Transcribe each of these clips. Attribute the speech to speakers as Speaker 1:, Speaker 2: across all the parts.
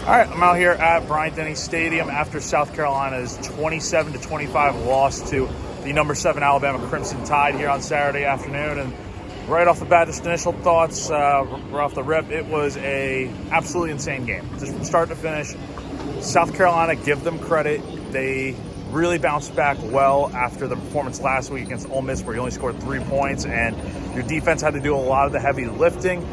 Speaker 1: All right, I'm out here at Bryant-Denny Stadium after South Carolina's 27-25 loss to the number 7 Alabama Crimson Tide here on Saturday afternoon. And right off the bat, just initial thoughts, right off the rip, it was a absolutely insane game. Just from start to finish, South Carolina, give them credit. They really bounced back well after the performance last week against Ole Miss, where you only scored 3 points, and your defense had to do a lot of the heavy lifting.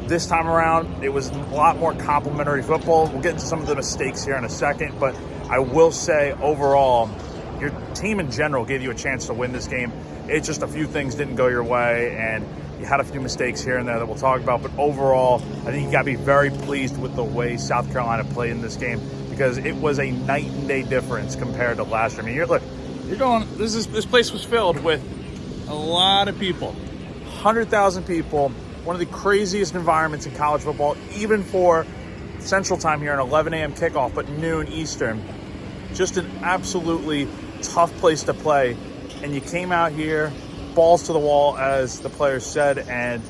Speaker 1: This time around, it was a lot more complimentary football. We'll get into some of the mistakes here in a second, but I will say overall, your team in general gave you a chance to win this game. It's just a few things didn't go your way, and you had a few mistakes here and there that we'll talk about. But overall, I think you got to be very pleased with the way South Carolina played in this game, because it was a night and day difference compared to last year. I mean, this place was filled with a lot of people, 100,000 people. One of the craziest environments in college football, even for Central Time here, an 11 a.m. kickoff, but noon Eastern. Just an absolutely tough place to play. And you came out here, balls to the wall, as the players said, and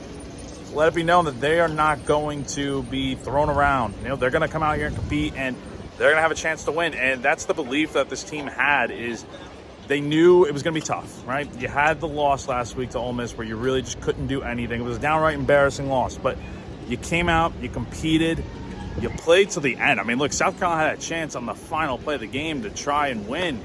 Speaker 1: let it be known that they are not going to be thrown around. You know, they're going to come out here and compete, and they're going to have a chance to win. And that's the belief that this team had, is they knew it was going to be tough, right? You had the loss last week to Ole Miss where you really just couldn't do anything. It was a downright embarrassing loss, but you came out, you competed, you played to the end. I mean, look, South Carolina had a chance on the final play of the game to try and win,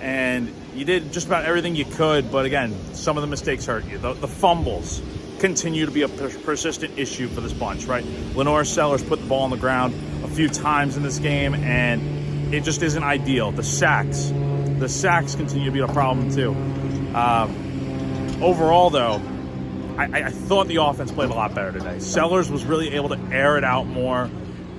Speaker 1: and you did just about everything you could, but again, some of the mistakes hurt you. The fumbles continue to be a persistent issue for this bunch, right? Lenore Sellers put the ball on the ground a few times in this game, and it just isn't ideal. The sacks continue to be a problem too. Overall, though, I thought the offense played a lot better today. Sellers was really able to air it out more.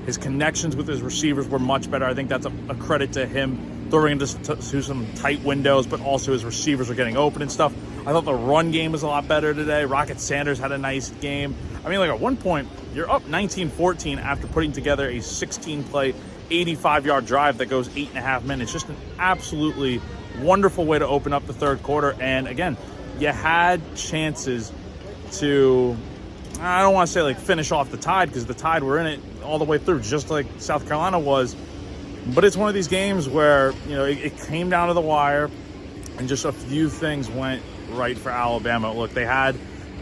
Speaker 1: His connections with his receivers were much better. I think that's a credit to him, throwing into some tight windows, but also his receivers are getting open and stuff. I thought the run game was a lot better today. Rocket Sanders had a nice game. I mean, like, at one point, you're up 19-14 after putting together a 16-play, 85-yard drive that goes 8.5 minutes. Just an absolutely wonderful way to open up the third quarter. And again, you had chances to, I don't want to say like finish off the Tide, because the Tide were in it all the way through, just like South Carolina was. But it's one of these games where, you know, it came down to the wire, and just a few things went right for Alabama. Look, they had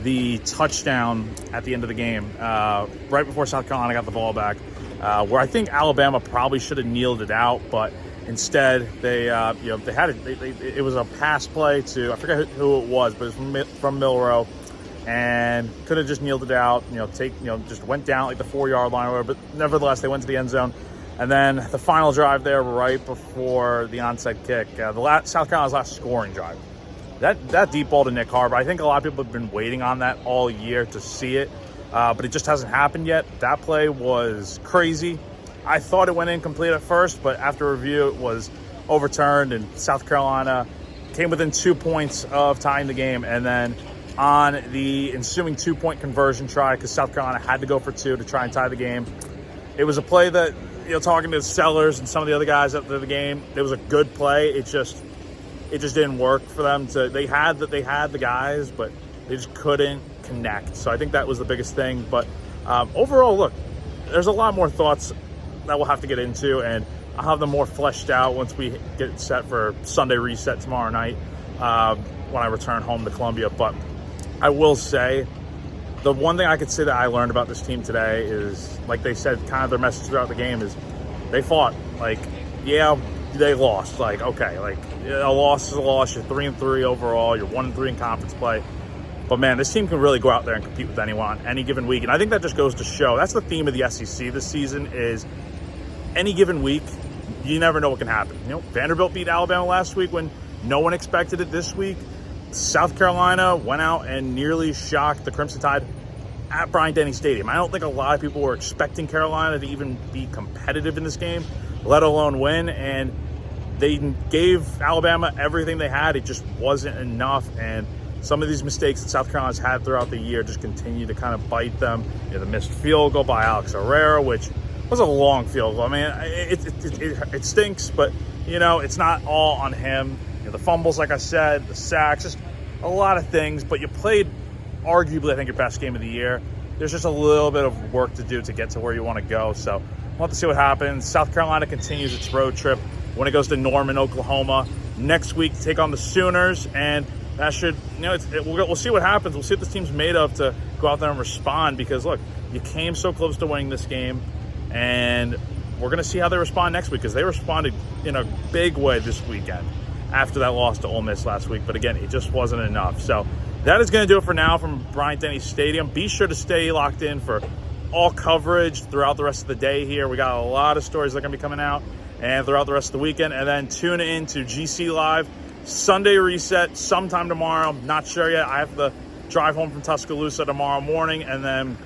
Speaker 1: the touchdown at the end of the game, right before South Carolina got the ball back, where I think Alabama probably should have kneeled it out, but instead they had it. It was a pass play to, I forget who it was, but it was from Milrow, and could have just kneeled it out. Just went down like the 4-yard line or whatever. But nevertheless, they went to the end zone. And then the final drive there, right before the onside kick, South Carolina's last scoring drive. That deep ball to Nick Harbor, I think a lot of people have been waiting on that all year to see it, but it just hasn't happened yet. That play was crazy. I thought it went incomplete at first, but after review, it was overturned, and South Carolina came within 2 points of tying the game. And then on the ensuing 2-point conversion try, because South Carolina had to go for 2 to try and tie the game, it was a play that, talking to Sellers and some of the other guys after the game, it was a good play. It just didn't work for them. They had the guys, but they just couldn't connect. So I think that was the biggest thing. But overall, look, there's a lot more thoughts that we'll have to get into, and I'll have them more fleshed out once we get set for Sunday reset tomorrow night, when I return home to Columbia. But I will say, the one thing I could say that I learned about this team today is, like they said, kind of their message throughout the game is they fought. Like, yeah, they lost. Like, okay, like, a loss is a loss. You're 3-3 overall. You're 1-3 in conference play. But man, this team can really go out there and compete with anyone on any given week. And I think that just goes to show, that's the theme of the SEC this season, is any given week, you never know what can happen. Vanderbilt beat Alabama last week when no one expected it. This week, South Carolina went out and nearly shocked the Crimson Tide at Bryant-Denny Stadium. I don't think a lot of people were expecting Carolina to even be competitive in this game, let alone win. And they gave Alabama everything they had. It just wasn't enough. And some of these mistakes that South Carolina's had throughout the year just continue to kind of bite them. The missed field goal by Alex Herrera, which was a long field goal. I mean, it stinks, but, it's not all on him. The fumbles, like I said, the sacks, just a lot of things. But you played arguably, I think, your best game of the year. There's just a little bit of work to do to get to where you want to go. So We'll have to see what happens. South Carolina continues its road trip when it goes to Norman, Oklahoma next week to take on the Sooners, and that should, we'll see what happens. We'll see what this team's made of to go out there and respond, because look, you came so close to winning this game, and we're going to see how they respond next week, because they responded in a big way this weekend after that loss to Ole Miss last week. But again, it just wasn't enough. So that is going to do it for now from Bryant-Denny Stadium. Be sure to stay locked in for all coverage throughout the rest of the day here. We got a lot of stories that are going to be coming out and throughout the rest of the weekend. And then tune in to GC Live Sunday Reset sometime tomorrow. Not sure yet. I have to drive home from Tuscaloosa tomorrow morning, and then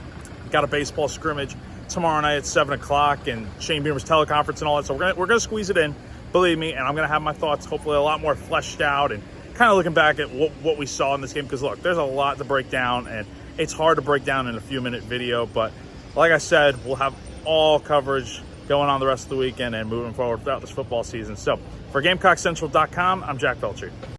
Speaker 1: got a baseball scrimmage tomorrow night at 7 o'clock and Shane Beamer's teleconference and all that. So we're gonna squeeze it in, believe me, and I'm going to have my thoughts hopefully a lot more fleshed out and kind of looking back at what we saw in this game, because look, there's a lot to break down, and it's hard to break down in a few-minute video. But like I said, we'll have all coverage going on the rest of the weekend and moving forward throughout this football season. So for GamecockCentral.com, I'm Jack Veltri.